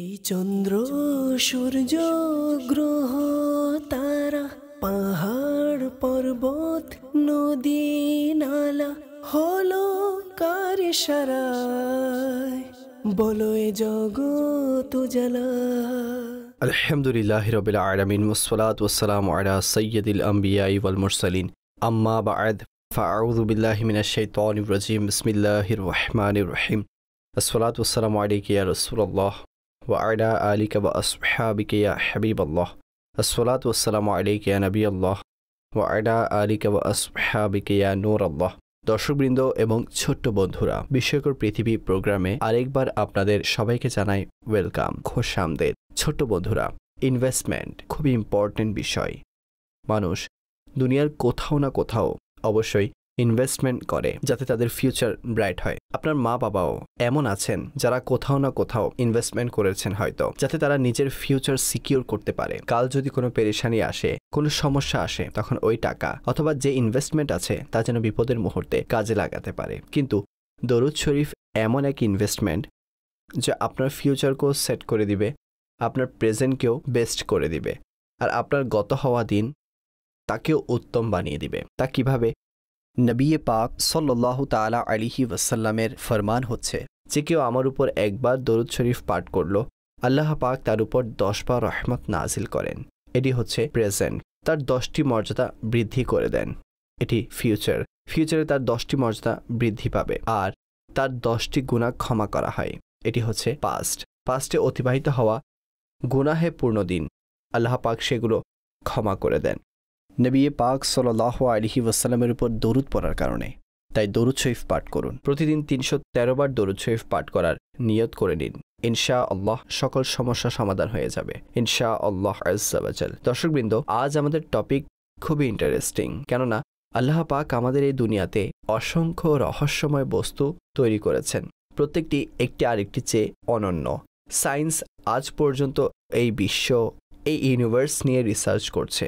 এই চন্দ্র সূর্য গ্রহ তারা পাহাড় পর্বত নদী নালা হলো কার ইশারায়, বলো এ জগৎ উজালা। আলহামদুলিল্লাহি রাব্বিল আলামিন ওয়াসসালাতু ওয়াসসালামু আলা সাইয়্যিদিল আমবিয়াই ওয়াল মুরসালিন, আম্মা বা'দ, ফাআউযু বিল্লাহি মিনাশ শাইতানির রাজীম। বিসমিল্লাহির রহমানির রহিম। আসসালাতু ওয়াসসালামু আলাইকা ইয়া রাসূলুল্লাহ ওয়া আলা আলিকা ওয়া আসহাবিকা ইয়া হাবিবাল্লাহ। আসসালাতু ওয়াসসালামু আলাইকা ইয়া নবিয়াল্লাহ ওয়া আলা আলিকা ওয়া আসহাবিকা ইয়া নূরাল্লাহ। দর্শকবৃন্দ এবং ছোট্ট বন্ধুরা, বিস্ময়কর পৃথিবী প্রোগ্রামে আরেকবার আপনাদের সবাইকে জানাই ওয়েলকাম, খোশামদেদ। ছোট্ট বন্ধুরা, ইনভেস্টমেন্ট খুবই ইম্পর্টেন্ট বিষয়। মানুষ দুনিয়ার কোথাও না কোথাও অবশ্যই ইনভেস্টমেন্ট করে যাতে তাদের ফিউচার ব্রাইট হয়। আপনার মা বাবাও এমন আছেন যারা কোথাও না কোথাও ইনভেস্টমেন্ট করেছেন হয়তো, যাতে তারা নিজের ফিউচার সিকিউর করতে পারে। কাল যদি কোনো পেরেশানি আসে, কোনো সমস্যা আসে, তখন ওই টাকা অথবা যে ইনভেস্টমেন্ট আছে তা যেন বিপদের মুহূর্তে কাজে লাগাতে পারে। কিন্তু দরুদ শরীফ এমন এক ইনভেস্টমেন্ট যা আপনার ফিউচারকেও সেট করে দিবে, আপনার প্রেজেন্টকেও বেস্ট করে দিবে, আর আপনার গত হওয়া দিন তাকেও উত্তম বানিয়ে দিবে। তা কিভাবে? নবী পাক সাল্লাল্লাহু তাআলা আলাইহি ওয়াসাল্লামের ফরমান হচ্ছে, যে কেউ আমার উপর একবার দরুদ শরীফ পাঠ করলো, আল্লাহ পাক তার উপর 10 বার রহমত নাজিল করেন। এটি হচ্ছে প্রেজেন্ট, তার 10টি মর্যাদা বৃদ্ধি করে দেন। এটি ফিউচারে তার 10টি মর্যাদা বৃদ্ধি পাবে, আর তার 10টি গুনাহ ক্ষমা করা হয়। এটি হচ্ছে পাস্টে অতিবাহিত হওয়া গুনাহে পূর্ণ দিন, আল্লাহ পাক সেগুলো ক্ষমা করে দেন নবী পাক সাল্লাল্লাহু আলাইহি ওয়াসাল্লামের উপর দরুদ পড়ার কারণে। তাই দরুদ শরীফ পাঠ করুন। প্রতিদিন 313 বার দরুদ শরীফ পাঠ করার নিয়ত করে নিন। ইনশাআল্লাহ সকল সমস্যা সমাধান হয়ে যাবে ইনশাআল্লাহ আযজা ওয়া জাল। দর্শকবৃন্দ, আজ আমাদের টপিক খুবই ইন্টারেস্টিং, কেননা আল্লাহ পাক আমাদের এই দুনিয়াতে অসংখ্য রহস্যময় বস্তু তৈরি করেছেন, প্রত্যেকটি একটি আরেকটি চেয়ে অনন্য। সায়েন্স আজ পর্যন্ত এই বিশ্ব, এই ইউনিভার্স নিয়ে রিসার্চ করছে,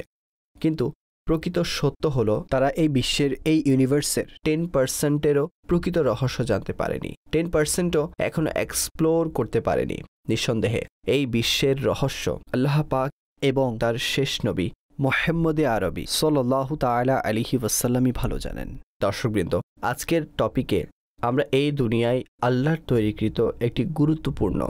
কিন্তু প্রকৃত সত্য হলো তারা এই বিশ্বের, এই ইউনিভার্সের 10%-এরও প্রকৃত রহস্য জানতে পারেনি, 10%ও এখনো এক্সপ্লোর করতে পারেনি। নিঃসন্দেহে এই বিশ্বের রহস্য আল্লাহ পাক এবং তার শেষ নবী মুহাম্মদে আরবি সাল্লাল্লাহু তাআলা আলাইহি ওয়াসাল্লামই ভালো জানেন। দর্শকবৃন্দ, আজকের টপিকে আমরা এই দুনিয়ায় আল্লাহর তৈরিকৃত একটি গুরুত্বপূর্ণ,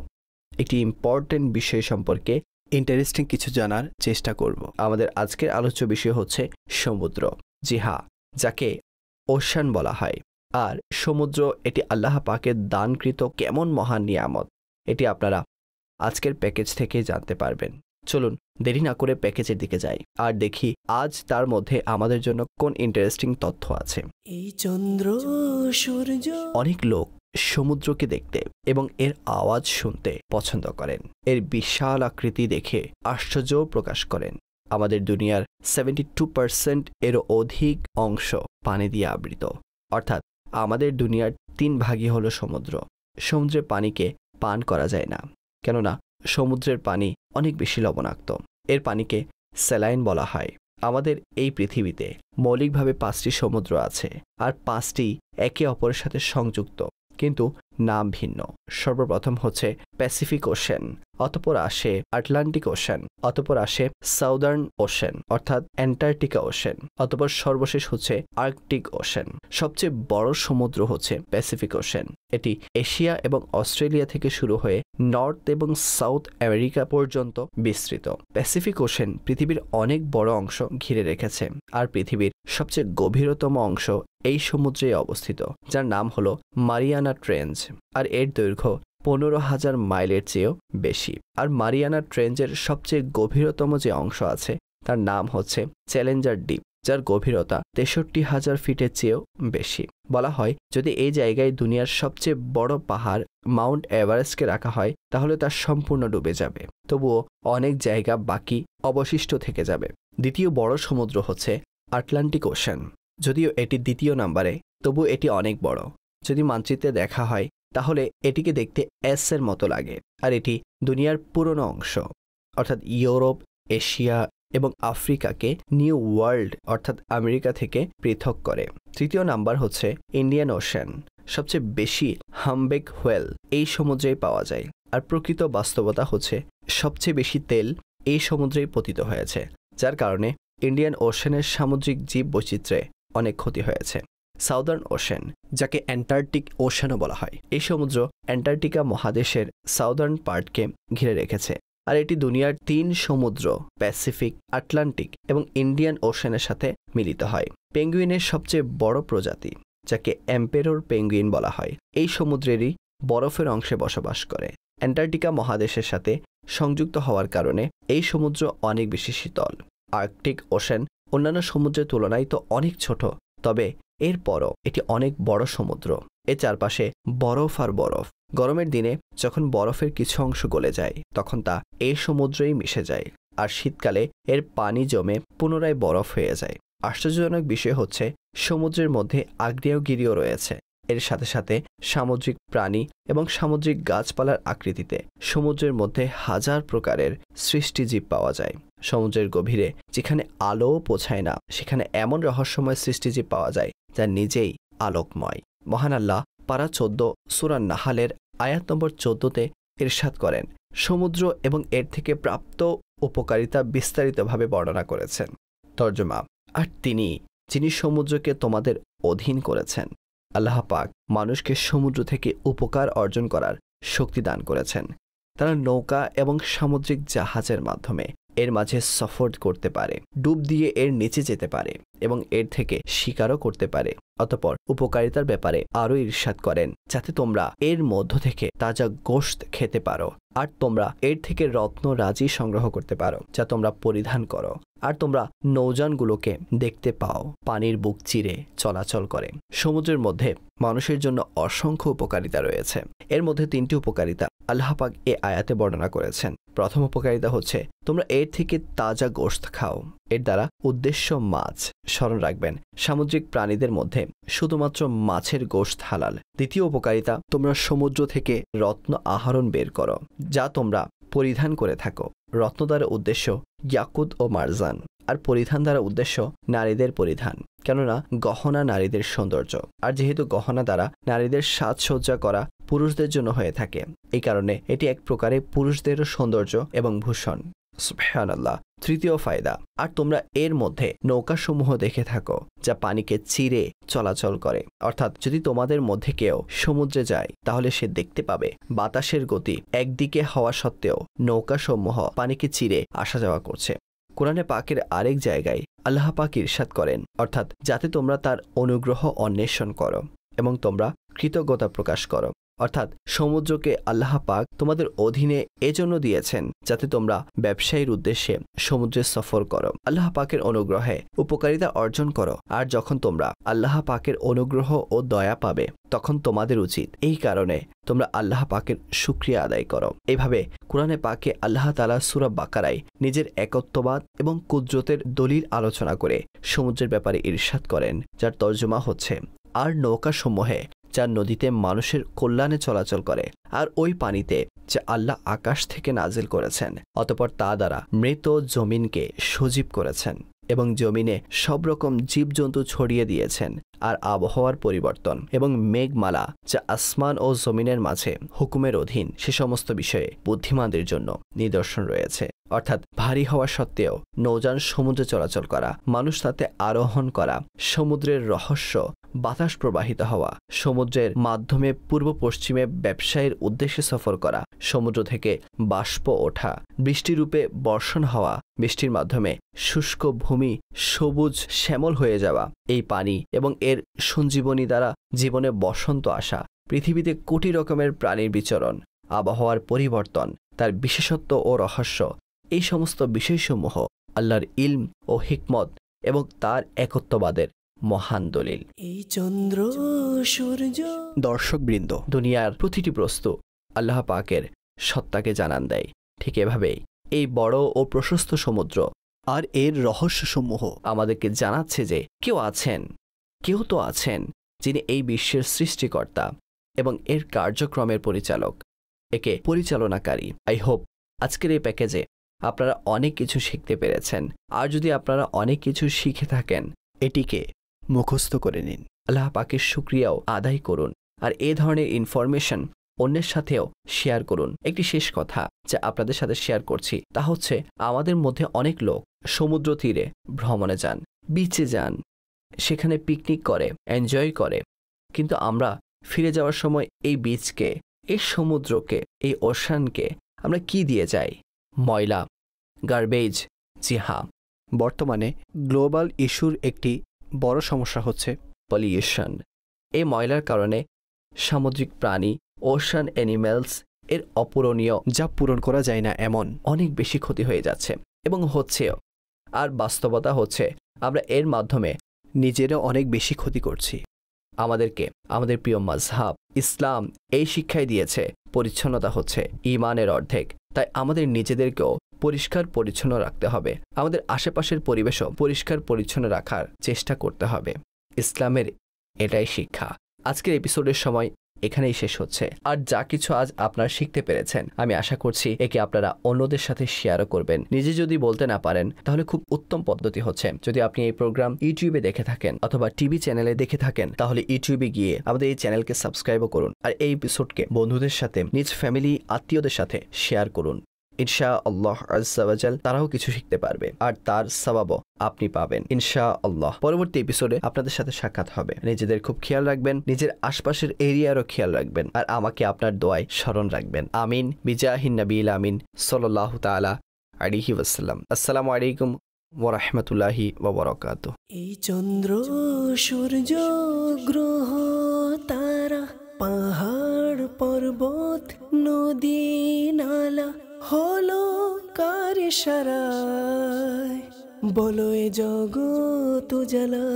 একটি ইম্পর্টেন্ট বিষয় সম্পর্কে ইন্টারেস্টিং কিছু জানার চেষ্টা করব। আমাদের আজকের আলোচ্য বিষয় হচ্ছে সমুদ্র। জি হ্যাঁ, যাকে ওশান বলা হয়। আর সমুদ্র এটি আল্লাহ পাকের দানকৃত কেমন মহান নিয়ামত, এটি আপনারা আজকের প্যাকেজ থেকে জানতে পারবেন। চলুন দেরি না করে প্যাকেজের দিকে যাই আর দেখি আজ তার মধ্যে আমাদের জন্য কোন ইন্টারেস্টিং তথ্য আছে। এই চন্দ্র সূর্য, অনেক লোক সমুদ্রকে দেখতে এবং এর আওয়াজ শুনতে পছন্দ করেন, এর বিশাল আকৃতি দেখে আশ্চর্য প্রকাশ করেন। আমাদের দুনিয়ার 72% এরও অধিক অংশ পানি দিয়ে আবৃত, অর্থাৎ আমাদের দুনিয়ার 3 ভাগই হলো সমুদ্র। সমুদ্রের পানিকে পান করা যায় না, কেননা সমুদ্রের পানি অনেক বেশি লবণাক্ত। এর পানিকে স্যালাইন বলা হয়। আমাদের এই পৃথিবীতে মৌলিকভাবে 5টি সমুদ্র আছে, আর 5টি একে অপরের সাথে সংযুক্ত, কিন্তু নাম ভিন্ন। সর্বপ্রথম হচ্ছে প্যাসিফিক ওশেন, অতঃপর আসে আটলান্টিক ওশেন, অতঃপর আসে সাউদার্ন ওশেন অর্থাৎ অ্যান্টার্কটিকা ওশেন, অতঃপর সর্বশেষ হচ্ছে আর্কটিক ওশেন। সবচেয়ে বড় সমুদ্র হচ্ছে প্যাসিফিক ওশেন। এটি এশিয়া এবং অস্ট্রেলিয়া থেকে শুরু হয়ে নর্থ এবং সাউথ আমেরিকা পর্যন্ত বিস্তৃত। প্যাসিফিক ওশেন পৃথিবীর অনেক বড় অংশ ঘিরে রেখেছে, আর পৃথিবীর সবচেয়ে গভীরতম অংশ এই সমুদ্রে অবস্থিত, যার নাম হলো মারিয়ানা ট্রেঞ্চ, আর এর দৈর্ঘ্য 15,000 মাইলের চেয়েও বেশি। আর মারিয়ানা ট্রেঞ্চের সবচেয়ে গভীরতম যে অংশ আছে তার নাম হচ্ছে চ্যালেঞ্জার ডিপ, যার গভীরতা 63,000 ফিটের চেয়েও বেশি। বলা হয় যদি এই জায়গায় দুনিয়ার সবচেয়ে বড় পাহাড় মাউন্ট এভারেস্টকে রাখা হয় তাহলে তা সম্পূর্ণ ডুবে যাবে, তবুও অনেক জায়গা বাকি অবশিষ্ট থেকে যাবে। দ্বিতীয় বড় সমুদ্র হচ্ছে আটলান্টিক ওশেন। যদিও এটি দ্বিতীয় নম্বরে, তবু এটি অনেক বড়। যদি মানচিত্রে দেখা হয় তাহলে এটিকে দেখতে এর মতো লাগে, আর এটি দুনিয়ার পুরনো অংশ, অর্থাৎ ইউরোপ, এশিয়া এবং আফ্রিকাকে নিউ ওয়ার্ল্ড অর্থাৎ আমেরিকা থেকে পৃথক করে। তৃতীয় নাম্বার হচ্ছে ইন্ডিয়ান ওশেন। সবচেয়ে বেশি হামবেক হোয়েল এই সমুদ্রেই পাওয়া যায়। আর প্রকৃত বাস্তবতা হচ্ছে সবচেয়ে বেশি তেল এই সমুদ্রেই পতিত হয়েছে, যার কারণে ইন্ডিয়ান ওশেনের সামুদ্রিক জীব বৈচিত্র্যে অনেক ক্ষতি হয়েছে। সাউদার্ন ওশেন, যাকে অ্যান্টার্কটিক ওশেনও বলা হয়, এই সমুদ্র অ্যান্টার্কটিকা মহাদেশের সাউদার্ন পার্টকে ঘিরে রেখেছে। আর এটি দুনিয়ার 3 সমুদ্র প্যাসিফিক, আটলান্টিক এবং ইন্ডিয়ান ওশেনের সাথে মিলিত হয়। পেঙ্গুইনের সবচেয়ে বড় প্রজাতি, যাকে এম্পেরর পেঙ্গুইন বলা হয়, এই সমুদ্রেরই বরফের অংশে বসবাস করে। অ্যান্টার্কটিকা মহাদেশের সাথে সংযুক্ত হওয়ার কারণে এই সমুদ্র অনেক বেশি শীতল। আর্কটিক ওশেন অন্যান্য সমুদ্রের তুলনায় তো অনেক ছোট, তবে এরপরও এটি অনেক বড় সমুদ্র। এর চারপাশে বরফ আর বরফ। গরমের দিনে যখন বরফের কিছু অংশ গলে যায় তখন তা এই সমুদ্রেই মিশে যায়, আর শীতকালে এর পানি জমে পুনরায় বরফ হয়ে যায়। আশ্চর্যজনক বিষয় হচ্ছে সমুদ্রের মধ্যে আগ্নেয়গিরিও রয়েছে। এর সাথে সাথে সামুদ্রিক প্রাণী এবং সামুদ্রিক গাছপালার আকৃতিতে সমুদ্রের মধ্যে হাজার প্রকারের সৃষ্টিজীব পাওয়া যায়। সমুদ্রের গভীরে যেখানে আলোও পৌঁছায় না, সেখানে এমন রহস্যময় সৃষ্টিজীব পাওয়া যায় যা নিজেই আলোকময়। মহান আল্লাহ পারা 14 সূরা নাহালের আয়াত নম্বর 14-তে ইরশাদ করেন, সমুদ্র এবং এর থেকে প্রাপ্ত উপকারিতা বিস্তারিতভাবে বর্ণনা করেছেন। তর্জমা, আর যিনি সমুদ্রকে তোমাদের অধীন করেছেন। আল্লাহ পাক মানুষকে সমুদ্র থেকে উপকার অর্জন করার শক্তি দান করেছেন। তারা নৌকা এবং সামুদ্রিক জাহাজের মাধ্যমে এর মাঝে সফর করতে পারে, ডুব দিয়ে এর নিচে যেতে পারে এবং এর থেকে শিকারও করতে পারে। অতঃপর উপকারিতার ব্যাপারে আরও ইরশাদ করেন, যাতে তোমরা এর মধ্য থেকে তাজা গোশত খেতে পারো, আর তোমরা এর থেকে রত্ন রাজি সংগ্রহ করতে পারো যা তোমরা পরিধান করো, আর তোমরা নৌযানগুলোকে দেখতে পাও পানির বুক চিরে চলাচল করে। সমুদ্রের মধ্যে মানুষের জন্য অসংখ্য উপকারিতা রয়েছে। এর মধ্যে 3টি উপকারিতা আল্লাহ পাক এ আয়াতে বর্ণনা করেছেন। প্রথম উপকারিতা হচ্ছে তোমরা এর থেকে তাজা গোশত খাও। এর দ্বারা উদ্দেশ্য মাছ। স্মরণ রাখবেন, সামুদ্রিক প্রাণীদের মধ্যে শুধুমাত্র মাছের গোশত হালাল। দ্বিতীয় উপকারিতা, তোমরা সমুদ্র থেকে রত্ন আহরণ বের করো যা তোমরা পরিধান করে থাকো। রত্ন দ্বারা উদ্দেশ্য ইয়াকুত ও মারজান, আর পরিধান দ্বারা উদ্দেশ্য নারীদের পরিধান, কেননা গহনা নারীদের সৌন্দর্য, আর যেহেতু গহনা দ্বারা নারীদের সাজসজ্জা করা পুরুষদের জন্য হয়ে থাকে, এই কারণে এটি এক প্রকারে পুরুষদেরও সৌন্দর্য এবং ভূষণ। সুবহানাল্লাহ। তৃতীয় ফায়দা, আর তোমরা এর মধ্যে নৌকাসমূহ দেখে থাকো যা পানিকে চিরে চলাচল করে। অর্থাৎ যদি তোমাদের মধ্যে কেউ সমুদ্রে যায় তাহলে সে দেখতে পাবে বাতাসের গতি একদিকে হওয়া সত্ত্বেও নৌকাসমূহ পানিকে চিরে আসা যাওয়া করছে। কোরআনে পাকের আরেক জায়গায় আল্লাহ পাক ইরশাদ করেন, অর্থাৎ যাতে তোমরা তার অনুগ্রহ অন্বেষণ করো এবং তোমরা কৃতজ্ঞতা প্রকাশ করো। অর্থাৎ সমুদ্রকে আল্লাহ পাক তোমাদের অধীনে এজন্য দিয়েছেন যাতে তোমরা ব্যবসায়ীর উদ্দেশ্যে সমুদ্রে সফর করো, আল্লাহ পাকের অনুগ্রহে উপকারিতা অর্জন করো। আর যখন তোমরা আল্লাহ পাকের অনুগ্রহ ও দয়া পাবে তখন তোমাদের উচিত এই কারণে তোমরা আল্লাহ পাকের শুকরিয়া আদায় করো। এভাবে কোরআনে পাকে আল্লাহ তাআলা সূরা বাকারায় নিজের একত্ববাদ এবং কুদরতের দলিল আলোচনা করে সমুদ্রের ব্যাপারে ইরশাদ করেন, যার তর্জমা হচ্ছে, আর নৌকাসমূহে যা নদীতে মানুষের কল্যাণে চলাচল করে, আর ওই পানিতে যা আল্লাহ আকাশ থেকে নাজিল করেছেন, অতঃপর তা দ্বারা মৃত জমিনকে সজীব করেছেন এবং জমিনে সব রকম জীবজন্তু ছড়িয়ে দিয়েছেন, আর আবহাওয়ার পরিবর্তন এবং মেঘমালা যা আসমান ও জমিনের মাঝে হুকুমের অধীন, সে সমস্ত বিষয়ে বুদ্ধিমানদের জন্য নিদর্শন রয়েছে। অর্থাৎ ভারী হওয়া সত্ত্বেও নৌযান সমুদ্রে চলাচল করা, মানুষ তাতে আরোহণ করা, সমুদ্রের রহস্য, বাতাস প্রবাহিত হওয়া, সমুদ্রের মাধ্যমে পূর্ব পশ্চিমে ব্যবসায়ের উদ্দেশ্যে সফর করা, সমুদ্র থেকে বাষ্প ওঠা, বৃষ্টিরূপে বর্ষণ হওয়া, বৃষ্টির মাধ্যমে শুষ্ক ভূমি সবুজ শ্যামল হয়ে যাওয়া, এই পানি এবং এর সঞ্জীবনী দ্বারা জীবনে বসন্ত আসা, পৃথিবীতে কোটি রকমের প্রাণীর বিচরণ, আবহাওয়ার পরিবর্তন, তার বিশেষত্ব ও রহস্য, এই সমস্ত বিষয়সমূহ আল্লাহর ইলম ও হিকমত এবং তার একত্ববাদের মহান দলিল। এই চন্দ্র সূর্য। দর্শকবৃন্দ, দুনিয়ার প্রতিটি বস্তু আল্লাহ পাকের সত্তাকে জানান দেয়। ঠিক এভাবেই এই বড় ও প্রশস্ত সমুদ্র আর এর রহস্যসমূহ আমাদেরকে জানাচ্ছে যে কেউ তো আছেন যিনি এই বিশ্বের সৃষ্টিকর্তা এবং এর কার্যক্রমের পরিচালক, একে পরিচালনাকারী। আই হোপ আজকের এই প্যাকেজে আপনারা অনেক কিছু শিখতে পেরেছেন। আর যদি আপনারা অনেক কিছু শিখে থাকেন, এটিকে মুখস্থ করে নিন, আল্লাহ পাকের শুকরিয়াও আদায় করুন। আর এই ধরনের ইনফরমেশন অন্যের সাথেও শেয়ার করুন। একটি শেষ কথা যা আপনাদের সাথে শেয়ার করছি তা হচ্ছে, আমাদের মধ্যে অনেক লোক সমুদ্র তীরে ভ্রমণে যান, বিচে যান, সেখানে পিকনিক করে, এনজয় করে, কিন্তু আমরা ফিরে যাওয়ার সময় এই বিচকে, এই সমুদ্রকে, এই ওশানকে আমরা কি দিয়ে যাই? ময়লা, গার্বেজ। জি হ্যাঁ, বর্তমানে গ্লোবাল ইস্যুর একটি বড় সমস্যা হচ্ছে পলিউশন। এই ময়লার কারণে সামুদ্রিক প্রাণী, ওশান অ্যানিম্যালস এর অপূরণীয়, যা পূরণ করা যায় না এমন অনেক বেশি ক্ষতি হয়ে যাচ্ছে এবং হচ্ছেও। আর বাস্তবতা হচ্ছে আমরা এর মাধ্যমে নিজেরা অনেক বেশি ক্ষতি করছি। আমাদেরকে আমাদের প্রিয় মাযহাব ইসলাম এই শিক্ষাই দিয়েছে পরিচ্ছন্নতা হচ্ছে ঈমানের অর্ধেক। তাই আমাদের নিজেদেরকেও পরিষ্কার পরিচ্ছন্ন রাখতে হবে, আমাদের আশেপাশের পরিবেশও পরিষ্কার পরিচ্ছন্ন রাখার চেষ্টা করতে হবে। ইসলামের এটাই শিক্ষা। আজকের এপিসোডের সময় এখানেই শেষ হচ্ছে। আর যা কিছু আজ আপনারা শিখতে পেরেছেন, আমি আশা করছি একে আপনারা অন্যদের সাথে শেয়ারও করবেন। নিজে যদি বলতে না পারেন তাহলে খুব উত্তম পদ্ধতি হচ্ছে, যদি আপনি এই প্রোগ্রাম ইউটিউবে দেখে থাকেন অথবা টিভি চ্যানেলে দেখে থাকেন, তাহলে ইউটিউবে গিয়ে আমাদের এই চ্যানেলকে সাবস্ক্রাইবও করুন। আর এই এপিসোডকে বন্ধুদের সাথে, নিজ ফ্যামিলি, আত্মীয়দের সাথে শেয়ার করুন। ইনশাআল্লাহ আজ্জা ওয়া জাল তারাও কিছু শিখতে পারবে আর তার সওয়াবও আপনি পাবেন ইনশাআল্লাহ। পরবর্তী এপিসোডে আপনাদের সাথে সাক্ষাৎ হবে। নিজেদের খুব খেয়াল রাখবেন, নিজের আশপাশের এরিয়ারও খেয়াল রাখবেন, আর আমাকে আপনার দোয়ায় স্মরণ রাখবেন। আমিন বিজাহিন নবীল আমিন সাল্লাল্লাহু তাআলা আলাইহি ওয়াসাল্লাম। আসসালামু আলাইকুম ওয়া রাহমাতুল্লাহি ওয়া বারাকাতুহু। এই চন্দ্র সূর্য গ্রহ তারা পাহাড় পর্বত নদী নালা হলো কার ইশারায়, বলো এ জগৎ উজালা।